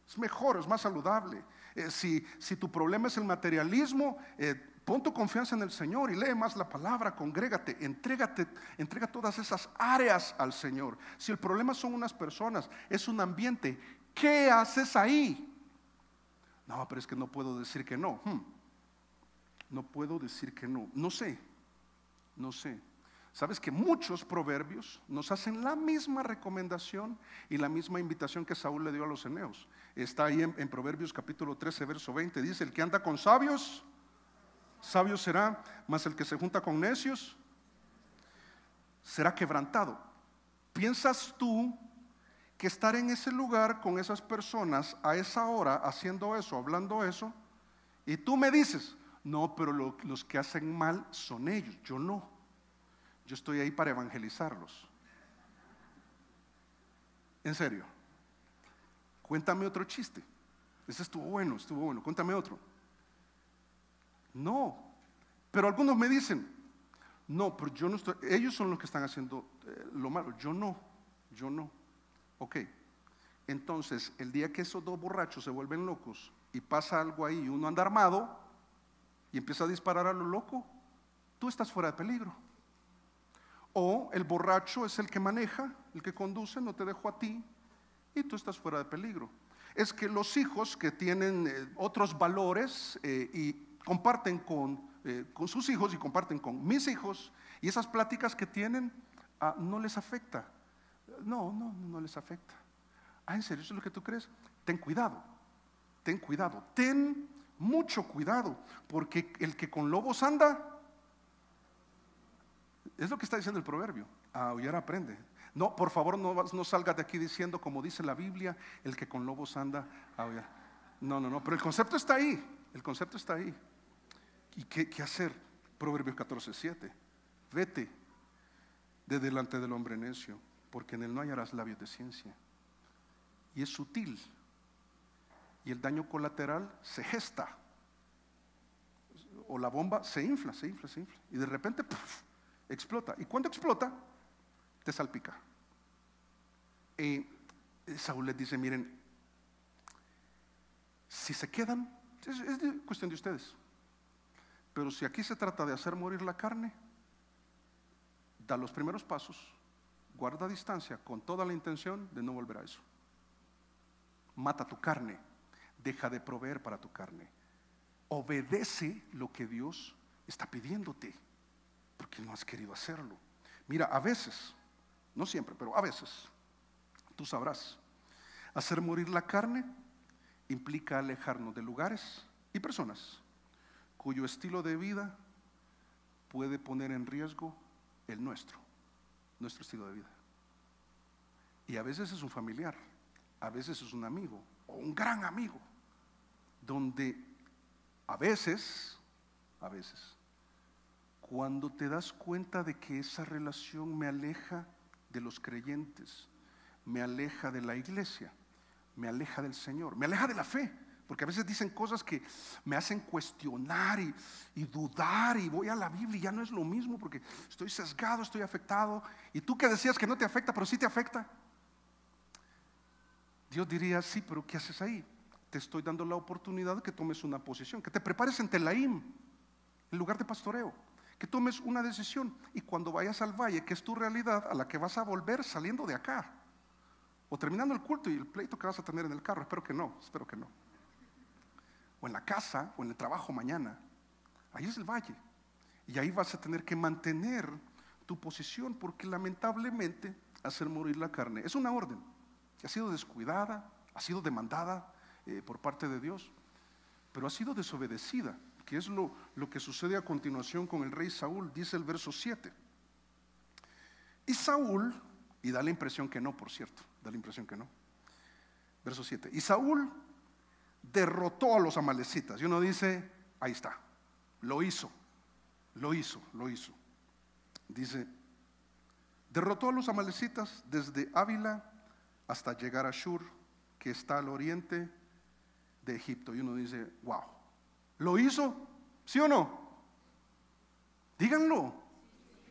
Es mejor, es más saludable. Si tu problema es el materialismo, pon tu confianza en el Señor y lee más la palabra, congrégate, entrega todas esas áreas al Señor. Si el problema son unas personas, es un ambiente, ¿qué haces ahí? No, pero es que no puedo decir que no. No puedo decir que no. No sé. Sabes que muchos proverbios nos hacen la misma recomendación y la misma invitación que Saúl le dio a los eneos. Está ahí en Proverbios capítulo 13, verso 20. Dice: el que anda con sabios, sabio será, mas el que se junta con necios será quebrantado. ¿Piensas tú que estar en ese lugar con esas personas a esa hora, haciendo eso, hablando eso, y tú me dices: no, pero los que hacen mal son ellos, yo no, yo estoy ahí para evangelizarlos? En serio, cuéntame otro chiste. Ese estuvo bueno, cuéntame otro. No, pero algunos me dicen: no, pero yo no estoy, ellos son los que están haciendo lo malo, yo no. Ok, entonces el día que esos dos borrachos se vuelven locos y pasa algo ahí y uno anda armado y empieza a disparar a lo loco, tú estás fuera de peligro. O el borracho es el que maneja, el que conduce, no te dejó a ti y tú estás fuera de peligro. Es que los hijos que tienen otros valores y comparten con sus hijos y comparten con mis hijos, y esas pláticas que tienen no les afecta. No les afecta. ¿En serio eso es lo que tú crees? Ten cuidado, ten mucho cuidado, porque el que con lobos anda, es lo que está diciendo el proverbio: a aullar aprende. No, por favor, no salgas de aquí diciendo, como dice la Biblia, el que con lobos anda a aullar. No, pero el concepto está ahí. ¿Y qué hacer? Proverbios 14:7. Vete de delante del hombre necio, porque en él no hallarás labios de ciencia. Y es sutil, y el daño colateral se gesta, o la bomba se infla, y de repente ¡puf!, explota. Y cuando explota, te salpica. Saúl les dice: miren, si se quedan, es cuestión de ustedes, pero si aquí se trata de hacer morir la carne, da los primeros pasos, guarda distancia con toda la intención de no volver a eso. Mata tu carne, deja de proveer para tu carne, obedece lo que Dios está pidiéndote, porque no has querido hacerlo. Mira, a veces, no siempre, pero a veces, tú sabrás, hacer morir la carne implica alejarnos de lugares y personas cuyo estilo de vida puede poner en riesgo el nuestro estilo de vida. Y a veces es un familiar, a veces es un amigo o un gran amigo, donde A veces, cuando te das cuenta de que esa relación me aleja de los creyentes, me aleja de la iglesia, me aleja del Señor, me aleja de la fe, porque a veces dicen cosas que me hacen cuestionar y dudar, y voy a la Biblia y ya no es lo mismo porque estoy sesgado, estoy afectado. Y tú que decías que no te afecta, pero sí te afecta, Dios diría: sí, pero ¿qué haces ahí? Te estoy dando la oportunidad de que tomes una posición, que te prepares en Telaim, en lugar de pastoreo, que tomes una decisión, y cuando vayas al valle, que es tu realidad a la que vas a volver saliendo de acá, o terminando el culto y el pleito que vas a tener en el carro, espero que no, o en la casa, o en el trabajo mañana, ahí es el valle, y ahí vas a tener que mantener tu posición, porque lamentablemente hacer morir la carne es una orden que ha sido descuidada, ha sido demandada por parte de Dios, pero ha sido desobedecida, que es lo que sucede a continuación con el rey Saúl. Dice el verso 7. Y Saúl, y da la impresión que no, por cierto, da la impresión que no. Verso 7. Y Saúl derrotó a los amalecitas. Y uno dice: ahí está, lo hizo. Dice: derrotó a los amalecitas desde Ávila hasta llegar a Shur, que está al oriente de Egipto. Y uno dice: wow, ¿lo hizo? ¿Sí o no? Díganlo.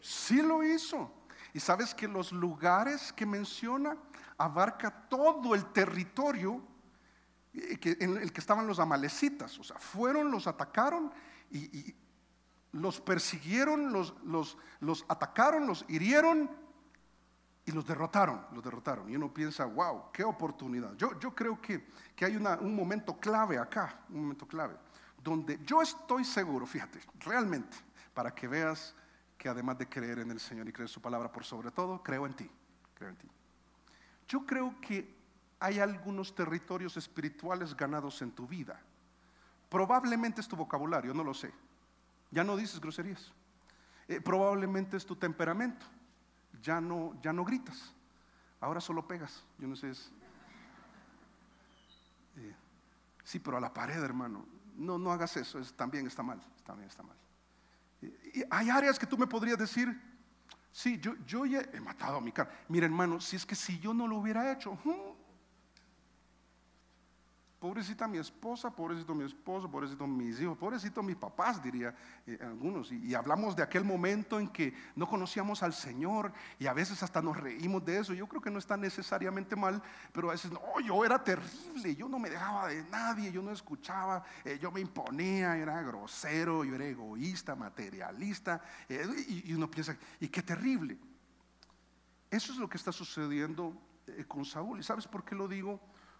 Sí lo hizo. Y sabes que los lugares que menciona abarca todo el territorio en el que estaban los amalecitas. O sea, los atacaron y los persiguieron, los atacaron, los hirieron y los derrotaron. Y uno piensa: wow, qué oportunidad. Yo creo que hay un momento clave acá, donde yo estoy seguro, fíjate, realmente, para que veas que además de creer en el Señor y creer su palabra por sobre todo, creo en ti. Yo creo que hay algunos territorios espirituales ganados en tu vida. Probablemente es tu vocabulario, no lo sé. Ya no dices groserías. Probablemente es tu temperamento. Ya no gritas. Ahora solo pegas. Yo no sé. Sí, pero a la pared, hermano. No hagas eso. También está mal. Y hay áreas que tú me podrías decir: sí, yo ya he matado a mi carne. Mira, hermano, si yo no lo hubiera hecho, pobrecita mi esposa, pobrecito mi esposo, pobrecito mis hijos, pobrecito mis papás, diría algunos. Y hablamos de aquel momento en que no conocíamos al Señor, y a veces hasta nos reímos de eso. Yo creo que no está necesariamente mal, pero a veces no, yo era terrible, yo no me dejaba de nadie, yo no escuchaba, yo me imponía, yo era grosero, yo era egoísta, materialista, y uno piensa: y qué terrible. Eso es lo que está sucediendo con Saúl. ¿Y sabes por qué lo digo?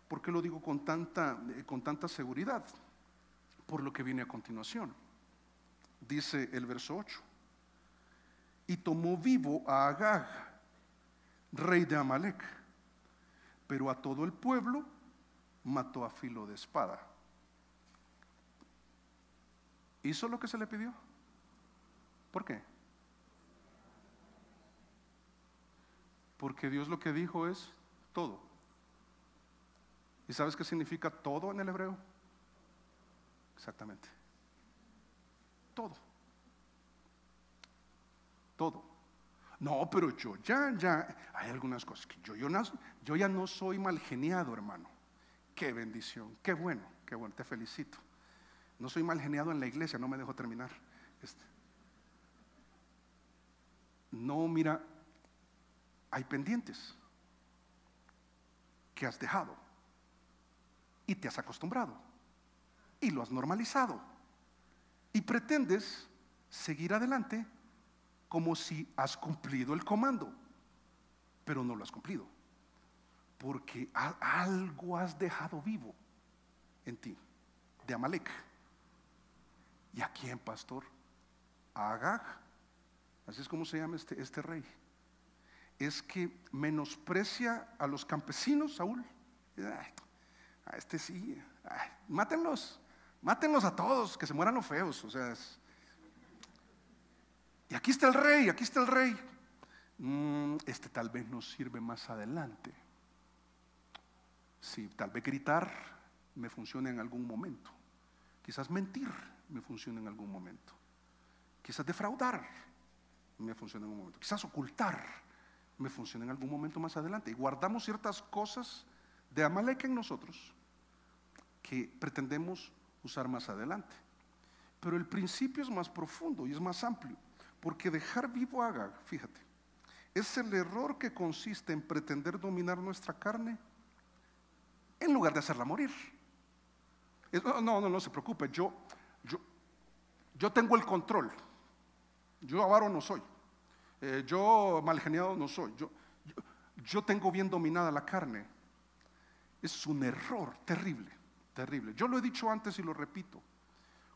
¿Por qué lo digo con tanta seguridad? Por lo que viene a continuación. Dice el verso 8: y tomó vivo a Agag, rey de Amalec, pero a todo el pueblo mató a filo de espada. ¿Hizo lo que se le pidió? ¿Por qué? Porque Dios lo que dijo es todo. ¿Y sabes qué significa todo en el hebreo? Exactamente. Todo. No, pero yo ya hay algunas cosas que yo ya no soy mal geniado, hermano. Qué bendición, qué bueno, te felicito. No soy mal geniado en la iglesia, no me dejo terminar. No, mira, hay pendientes que has dejado. Y te has acostumbrado y lo has normalizado y pretendes seguir adelante como si has cumplido el comando, pero no lo has cumplido, porque algo has dejado vivo en ti de Amalek. ¿Y a quién, pastor? A Agag. Así es como se llama este rey. Es que menosprecia a los campesinos, Saúl. A este sí, mátenlos a todos, que se mueran los feos. O sea, y aquí está el rey. Este tal vez nos sirve más adelante. Sí, tal vez gritar me funcione en algún momento, Quizás mentir me funciona en algún momento. Quizás defraudar me funciona en un momento. Quizás ocultar me funciona en algún momento más adelante. Y guardamos ciertas cosas de Amalek en nosotros que pretendemos usar más adelante. Pero el principio es más profundo y es más amplio, porque dejar vivo a Agag, fíjate, es el error que consiste en pretender dominar nuestra carne en lugar de hacerla morir. No se preocupe, yo tengo el control. Yo avaro no soy, yo malgeniado no soy, yo tengo bien dominada la carne. Es un error terrible, terrible. Yo lo he dicho antes y lo repito.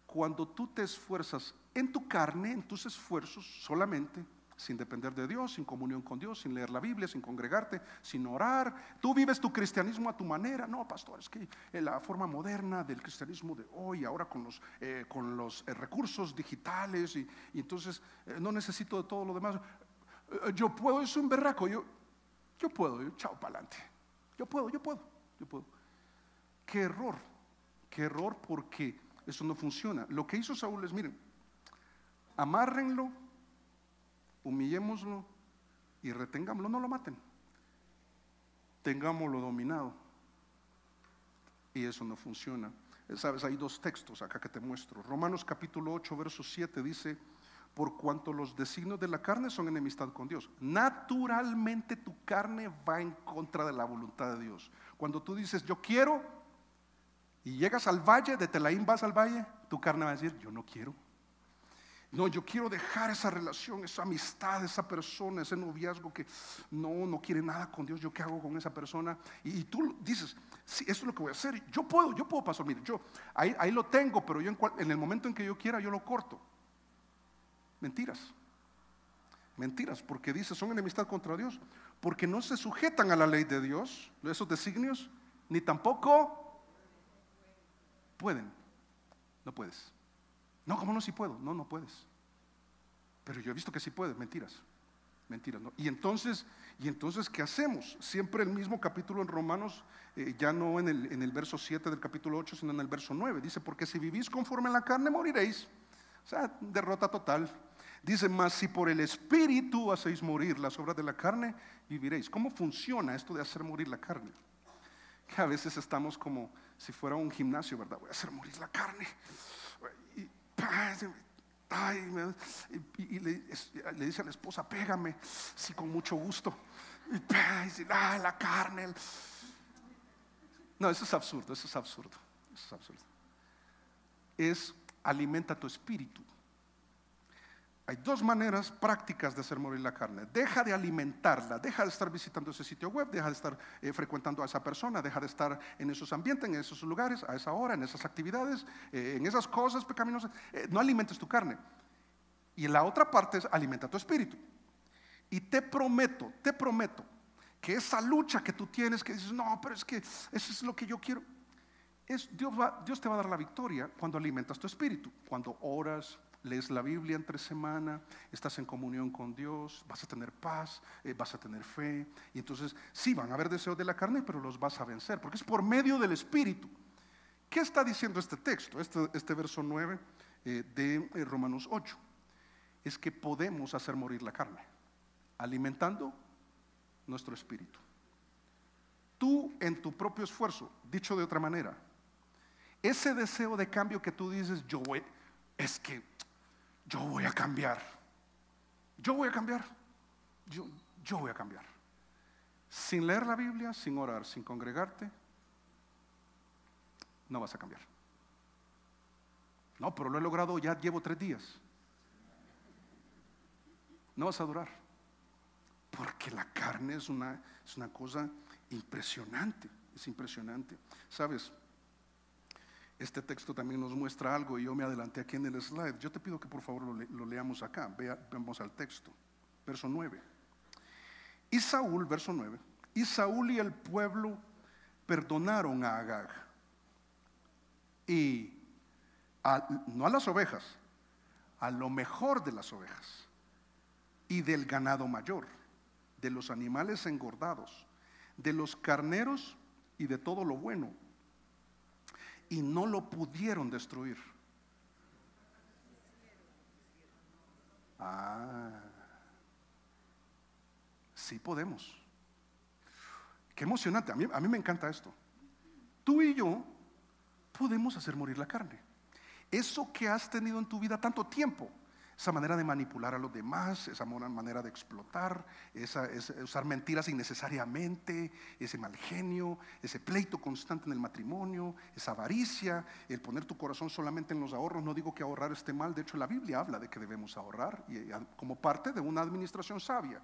Cuando tú te esfuerzas en tu carne, en tus esfuerzos solamente, sin depender de Dios, sin comunión con Dios, sin leer la Biblia, sin congregarte, sin orar, tú vives tu cristianismo a tu manera. No, pastor, es que la forma moderna del cristianismo de hoy, ahora con los recursos digitales y entonces no necesito de todo lo demás. Yo puedo, es un berraco, yo puedo, chao para adelante. Yo puedo. Qué error, porque eso no funciona. Lo que hizo Saúl es, miren, amárrenlo, humillémoslo y retengámoslo, no lo maten, tengámoslo dominado. Y eso no funciona. Sabes, hay dos textos acá que te muestro. Romanos capítulo 8 verso 7 dice: por cuanto los designios de la carne son enemistad con Dios. Naturalmente tu carne va en contra de la voluntad de Dios. Cuando tú dices yo quiero y llegas al valle, de Telaín vas al valle, tu carne va a decir yo no quiero. No, yo quiero dejar esa relación, esa amistad, esa persona, ese noviazgo que no quiere nada con Dios. ¿Yo qué hago con esa persona? Y tú dices, sí, eso es lo que voy a hacer. Yo puedo, pastor, mire, yo ahí lo tengo, pero yo en el momento en que yo quiera, yo lo corto. Mentiras, porque dice, son enemistad contra Dios, porque no se sujetan a la ley de Dios, esos designios, ni tampoco pueden. No puedes. No, ¿cómo no? Si puedo. No puedes. Pero yo he visto que sí puedes. Mentiras, ¿no? Y entonces, ¿qué hacemos? Siempre el mismo capítulo en Romanos, ya no en el verso 7 del capítulo 8, sino en el verso 9. Dice, porque si vivís conforme a la carne, moriréis. O sea, derrota total. Dice, mas si por el Espíritu hacéis morir las obras de la carne, viviréis. ¿Cómo funciona esto de hacer morir la carne? Que a veces estamos como si fuera un gimnasio, ¿verdad? Voy a hacer morir la carne. Y le dice a la esposa, pégame. Sí, con mucho gusto. Y dice, la carne. No, eso es absurdo. Es alimenta tu espíritu. Hay dos maneras prácticas de hacer morir la carne. Deja de alimentarla, deja de estar visitando ese sitio web, deja de estar frecuentando a esa persona, deja de estar en esos ambientes, en esos lugares, a esa hora, en esas actividades, en esas cosas pecaminosas. No alimentes tu carne. Y la otra parte es alimenta tu espíritu. Y te prometo que esa lucha que tú tienes, que dices, no, pero es que eso es lo que yo quiero, Dios te va a dar la victoria cuando alimentas tu espíritu, cuando oras, lees la Biblia entre semana, estás en comunión con Dios, vas a tener paz, vas a tener fe. Y entonces sí, van a haber deseos de la carne, pero los vas a vencer, porque es por medio del espíritu. ¿Qué está diciendo este texto? Este verso 9 de Romanos 8 es que podemos hacer morir la carne alimentando nuestro espíritu. Tú en tu propio esfuerzo, dicho de otra manera, ese deseo de cambio que tú dices, yo voy a cambiar. Sin leer la Biblia, sin orar, sin congregarte, no vas a cambiar. No, pero lo he logrado, ya llevo 3 días. No vas a durar. Porque la carne es una cosa impresionante. Es impresionante. ¿Sabes? Este texto también nos muestra algo y yo me adelanté aquí en el slide. Yo te pido que por favor lo leamos acá. Veamos al texto. Verso 9. Y Saúl, verso 9. Y Saúl y el pueblo perdonaron a Agag. Y no a las ovejas, a lo mejor de las ovejas y del ganado mayor, de los animales engordados, de los carneros y de todo lo bueno. y no lo pudieron destruir. Sí podemos. Qué emocionante, a mí me encanta esto. Tú y yo podemos hacer morir la carne. Eso que has tenido en tu vida tanto tiempo, esa manera de manipular a los demás, esa manera de explotar, esa usar mentiras innecesariamente, ese mal genio, ese pleito constante en el matrimonio, esa avaricia, el poner tu corazón solamente en los ahorros. No digo que ahorrar esté mal, de hecho la Biblia habla de que debemos ahorrar como parte de una administración sabia.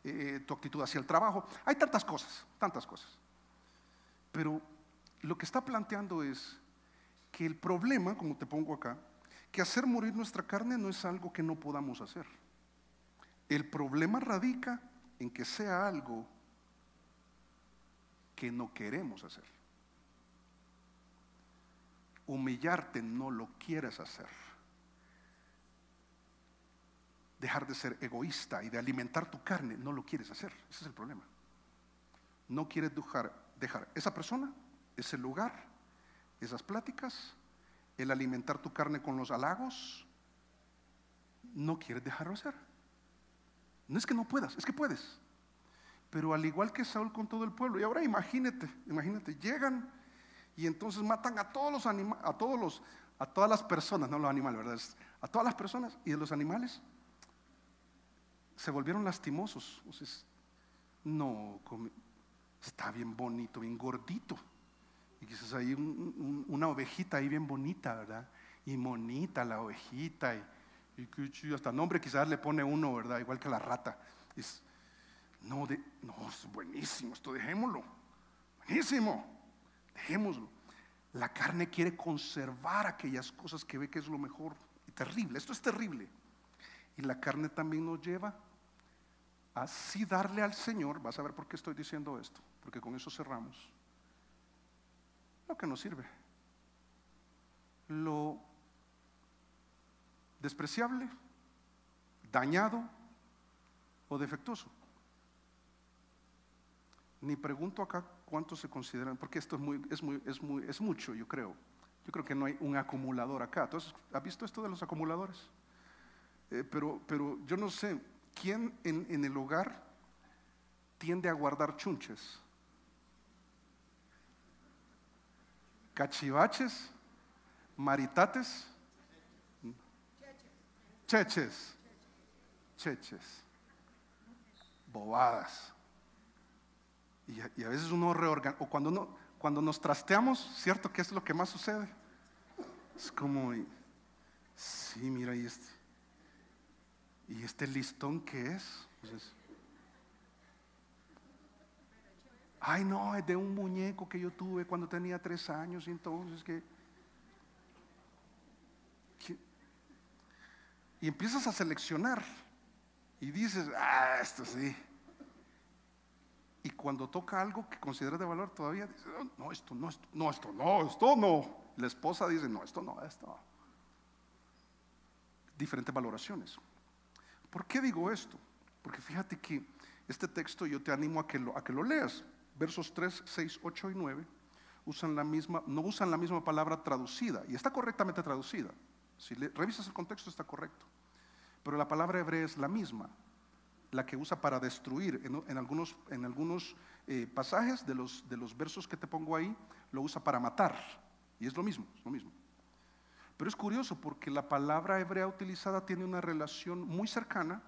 Tu actitud hacia el trabajo, hay tantas cosas. Pero lo que está planteando es que el problema, como te pongo acá, que hacer morir nuestra carne no es algo que no podamos hacer. El problema radica en que sea algo que no queremos hacer. Humillarte no lo quieres hacer. Dejar de ser egoísta y de alimentar tu carne no lo quieres hacer. Ese es el problema. No quieres dejar esa persona, ese lugar, esas pláticas, el alimentar tu carne con los halagos. No quieres dejarlo hacer. No es que no puedas, es que puedes. Pero al igual que Saúl con todo el pueblo, y ahora imagínate, llegan y entonces matan a todos los animales, a todas las personas, no los animales, ¿verdad? A todas las personas, y de los animales se volvieron lastimosos. Entonces, no, está bien bonito, bien gordito. Y quizás hay una ovejita ahí bien bonita, ¿verdad? Y monita la ovejita, y hasta nombre quizás le pone uno, ¿verdad? Igual que la rata. No, es buenísimo, esto dejémoslo. Buenísimo, dejémoslo. La carne quiere conservar aquellas cosas que ve que es lo mejor. Y terrible, esto es terrible. Y la carne también nos lleva a así darle al Señor. Vas a ver por qué estoy diciendo esto, porque con eso cerramos. Lo que nos sirve, lo despreciable, dañado o defectuoso. Ni pregunto acá cuántos se consideran, porque esto es mucho, yo creo. Yo creo que no hay un acumulador acá. Entonces, ¿has visto esto de los acumuladores? Pero yo no sé, ¿quién en el hogar tiende a guardar chunches? Cachivaches, maritates, cheches, bobadas. Y a veces uno reorganiza, o cuando nos trasteamos, ¿cierto? ¿Qué es lo que más sucede? Es como, sí, mira, ¿y este listón qué es? Entonces, ay, no, es de un muñeco que yo tuve cuando tenía 3 años, y entonces y empiezas a seleccionar y dices, esto sí. Y cuando toca algo que consideras de valor, todavía dices, no, esto no. La esposa dice, no, esto no. Diferentes valoraciones. ¿Por qué digo esto? Porque fíjate que este texto yo te animo a que lo leas. Versos 3, 6, 8 y 9 no usan la misma palabra traducida, y está correctamente traducida. Si revisas el contexto está correcto, pero la palabra hebrea es la misma, la que usa para destruir. En algunos pasajes de los versos que te pongo ahí, lo usa para matar, y es lo mismo. Pero es curioso porque la palabra hebrea utilizada tiene una relación muy cercana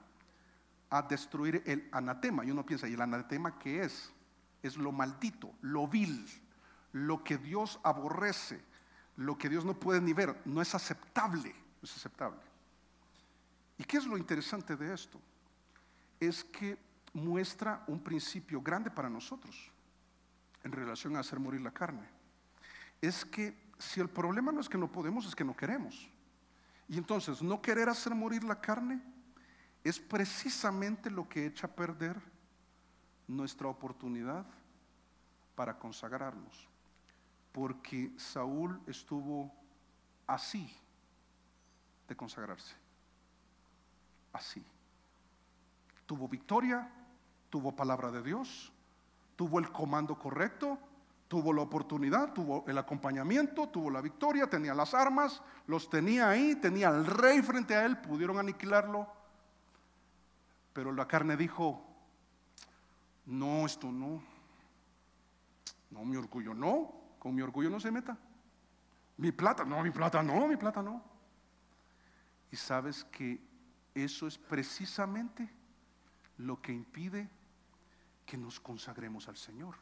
a destruir el anatema. Y uno piensa, ¿y el anatema qué es? Es lo maldito, lo vil, lo que Dios aborrece, lo que Dios no puede ni ver, no es aceptable. ¿Y qué es lo interesante de esto? Es que muestra un principio grande para nosotros en relación a hacer morir la carne. Es que si el problema no es que no podemos, es que no queremos. Y entonces no querer hacer morir la carne es precisamente lo que echa a perder nuestra oportunidad para consagrarnos. Porque Saúl estuvo así de consagrarse. Así. Tuvo victoria, tuvo palabra de Dios, tuvo el comando correcto, Tuvo la oportunidad, tuvo el acompañamiento, tuvo la victoria, tenía las armas, los tenía ahí, tenía al rey frente a él, pudieron aniquilarlo. Pero la carne dijo: no, esto no, mi orgullo no, con mi orgullo no se meta. Mi plata no, mi plata no, mi plata no. Y sabes que eso es precisamente lo que impide que nos consagremos al Señor.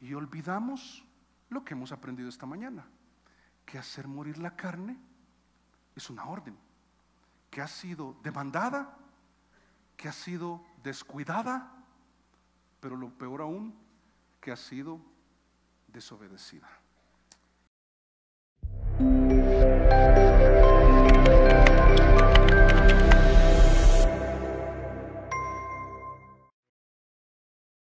Y olvidamos lo que hemos aprendido esta mañana, que hacer morir la carne es una orden que ha sido demandada, que ha sido descuidada, pero lo peor aún, que ha sido desobedecida.